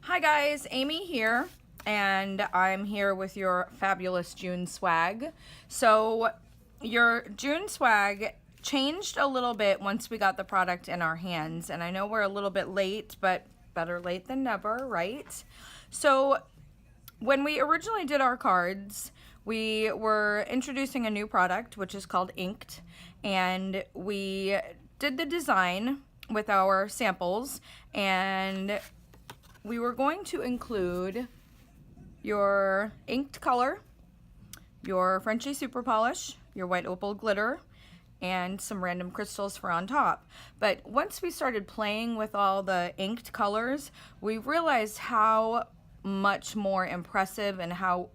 Hi guys, Amy here, and I'm here with your fabulous June swag. So your June swag changed a little bit once we got the product in our hands, and I know we're a little bit late, but better late than never, right? So when we originally did our cards, we were introducing a new product, which is called Inked, and we did the design with our samples, and we were going to include your inked color, your Frenchie Super Polish, your white opal glitter, and some random crystals for on top. But once we started playing with all the inked colors, we realized how much more impressive and how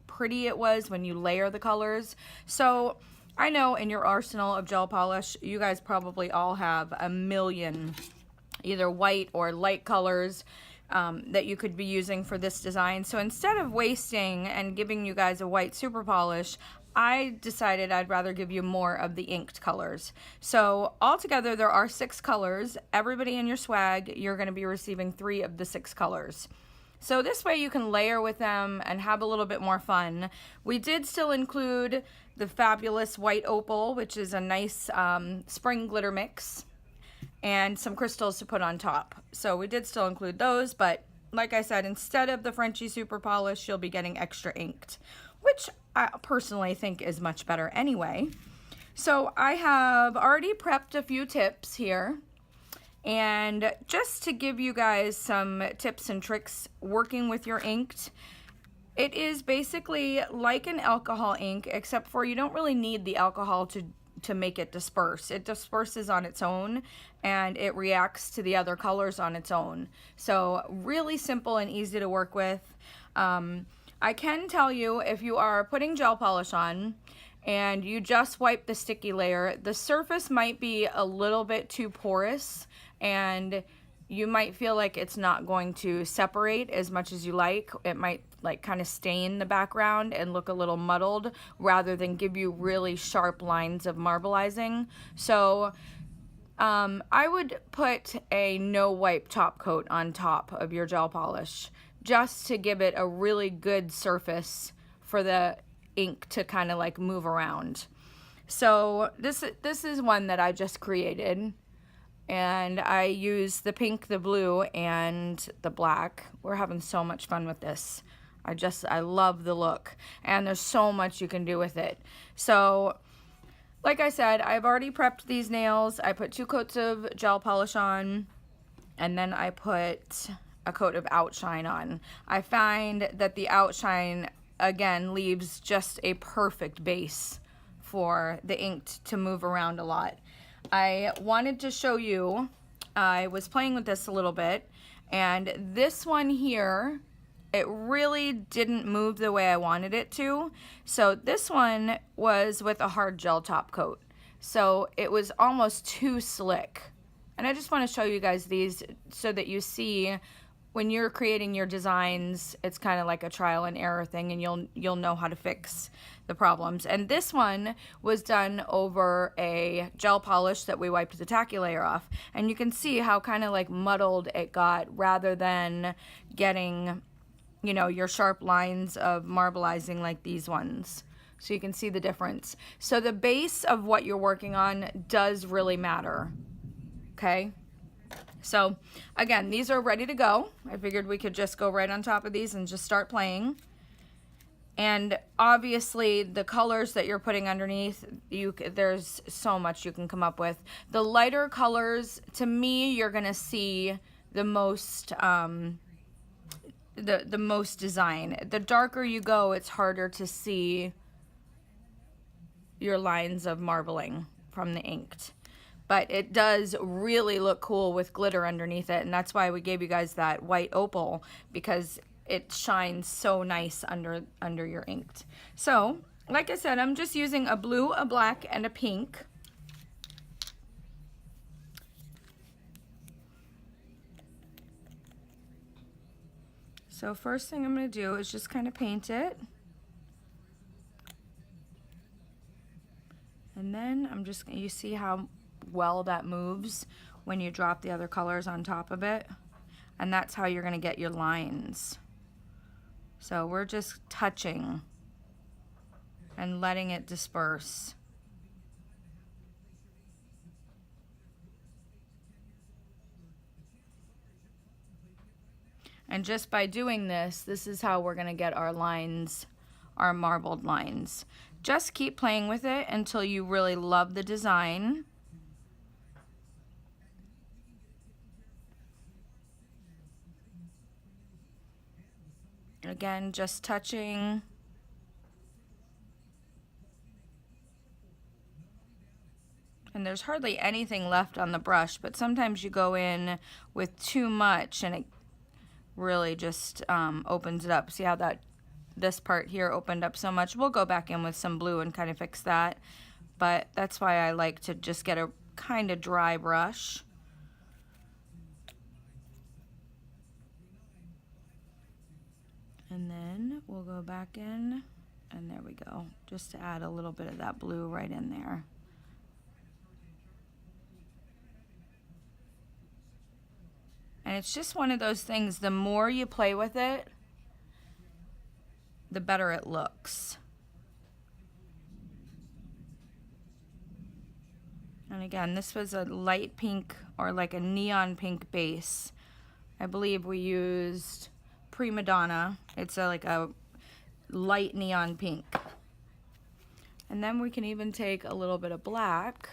pretty it was when you layer the colors. So I know in your arsenal of gel polish, you guys probably all have a million either white or light colors that you could be using for this design. So instead of wasting and giving you guys a white super polish, I decided I'd rather give you more of the inked colors. So altogether there are 6 colors. Everybody in your swag, you're going to be receiving 3 of the 6 colors. So this way you can layer with them and have a little bit more fun. We did still include the fabulous white opal, which is a nice spring glitter mix, and some crystals to put on top. So we did still include those, but like I said, instead of the Frenchie Super Polish, you'll be getting extra inked, which I personally think is much better anyway. So I have already prepped a few tips here, and just to give you guys some tips and tricks working with your inked, it is basically like an alcohol ink, except for you don't really need the alcohol to make it disperse. It disperses on its own and it reacts to the other colors on its own. So really simple and easy to work with. I can tell you, if you are putting gel polish on and you just wipe the sticky layer, the surface might be a little bit too porous and you might feel like it's not going to separate as much as you like. It might like kind of stain the background and look a little muddled rather than give you really sharp lines of marbleizing. So I would put a no wipe top coat on top of your gel polish just to give it a really good surface for the ink to kind of like move around. So this is one that I just created, and I use the pink, the blue, and the black. We're having so much fun with this. I love the look, and there's so much you can do with it. So like I said, I've already prepped these nails. I put 2 coats of gel polish on, and then I put a coat of outshine on. I find that the outshine again leaves just a perfect base for the ink to move around a lot. I wanted to show you, I was playing with this a little bit, and this one here, it really didn't move the way I wanted it to. So this one was with a hard gel top coat. So it was almost too slick. And I just want to show you guys these so that you see when you're creating your designs, it's kind of like a trial and error thing, and you'll know how to fix the problems. And this one was done over a gel polish that we wiped the tacky layer off. And you can see how kind of like muddled it got rather than getting, you know, your sharp lines of marbleizing like these ones. So you can see the difference. So the base of what you're working on does really matter, okay? So again, these are ready to go. I figured we could just go right on top of these and just start playing. And obviously the colors that you're putting underneath, there's so much you can come up with. The lighter colors, to me, you're gonna see the most the most design. The darker you go, it's harder to see your lines of marbling from the inked. But it does really look cool with glitter underneath it, and that's why we gave you guys that white opal, because it shines so nice under your inked. So, like I said, I'm just using a blue, a black, and a pink. So first thing I'm going to do is just kind of paint it. And then I'm just, you see how well that moves when you drop the other colors on top of it. And that's how you're going to get your lines. So we're just touching and letting it disperse. And just by doing this, this is how we're going to get our lines, our marbled lines. Just keep playing with it until you really love the design. Again, just touching. And there's hardly anything left on the brush, but sometimes you go in with too much and it really just opens it up. See how this part here opened up so much? We'll go back in with some blue and kind of fix that, but that's why I like to just get a kind of dry brush. And then we'll go back in, and there we go, just to add a little bit of that blue right in there. And it's just one of those things, the more you play with it, the better it looks. And again, this was a light pink or like a neon pink base. I believe we used Prima Donna. It's like a light neon pink. And then we can even take a little bit of black.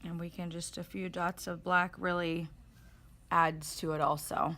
And we can just, a few dots of black really adds to it also.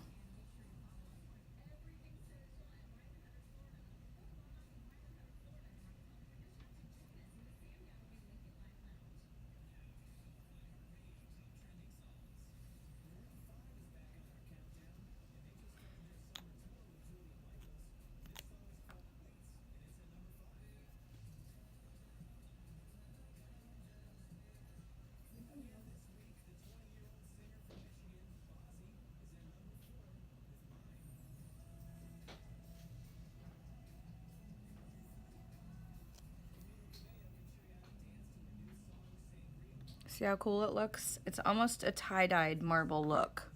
See how cool it looks? It's almost a tie-dyed marble look.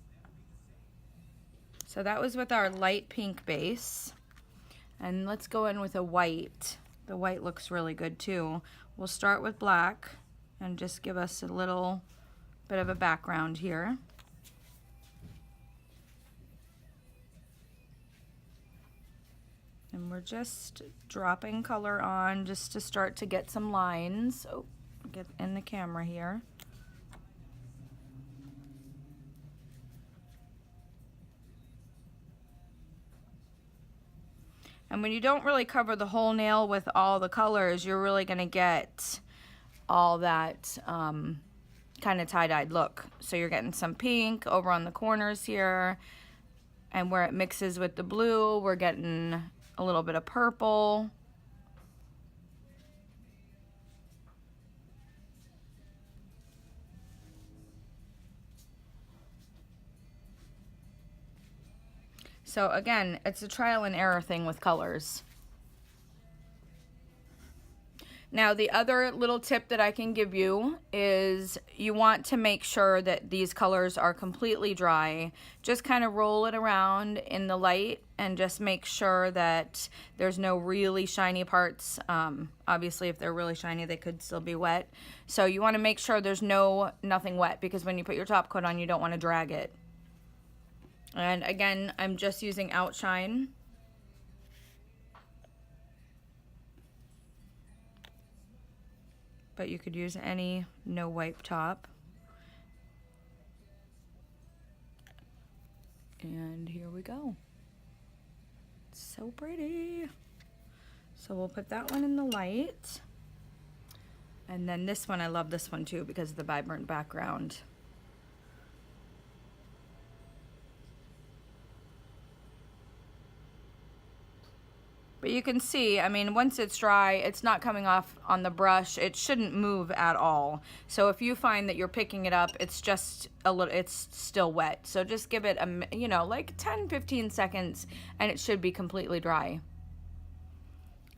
So that was with our light pink base. And let's go in with a white. The white looks really good too. We'll start with black and just give us a little bit of a background here. And we're just dropping color on just to start to get some lines. Oh, get in the camera here. And when you don't really cover the whole nail with all the colors, you're really going to get all that kind of tie-dyed look. So you're getting some pink over on the corners here, and where it mixes with the blue, we're getting a little bit of purple. So again, it's a trial and error thing with colors. Now the other little tip that I can give you is you want to make sure that these colors are completely dry. Just kind of roll it around in the light and just make sure that there's no really shiny parts. Obviously if they're really shiny they could still be wet. So you want to make sure there's nothing wet, because when you put your top coat on you don't want to drag it. And again, I'm just using Outshine. But you could use any no wipe top. And here we go. It's so pretty. So we'll put that one in the light. And then this one, I love this one too because of the vibrant background. But you can see, I mean, once it's dry, it's not coming off on the brush. It shouldn't move at all. So if you find that you're picking it up, it's just a little, it's still wet. So just give it like 10-15 seconds and it should be completely dry.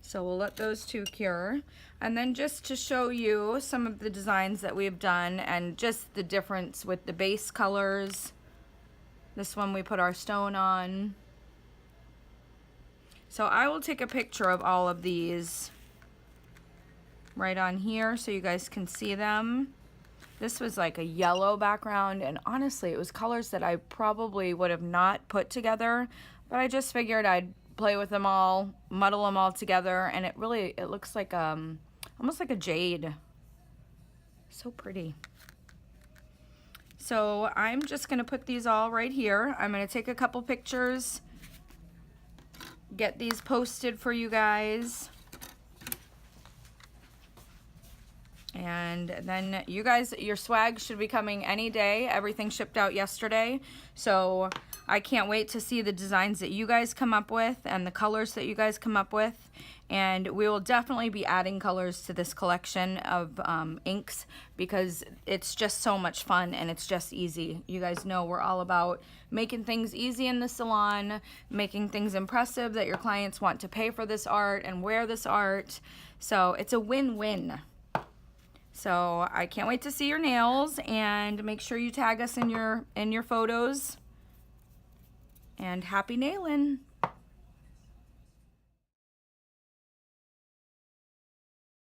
So we'll let those two cure. And then just to show you some of the designs that we've done and just the difference with the base colors. This one we put our stone on. So I will take a picture of all of these right on here so you guys can see them. This was like a yellow background, and honestly it was colors that I probably would have not put together, but I just figured I'd play with them all, muddle them all together, and it looks like almost like a jade. So pretty. So I'm just gonna put these all right here. I'm gonna take a couple pictures, get these posted for you guys. And then you guys, your swag should be coming any day. Everything shipped out yesterday. So I can't wait to see the designs that you guys come up with and the colors that you guys come up with. And we will definitely be adding colors to this collection of inks because it's just so much fun and it's just easy. You guys know we're all about making things easy in the salon, making things impressive that your clients want to pay for this art and wear this art. So it's a win-win. So I can't wait to see your nails, and make sure you tag us in your photos. And happy nailing!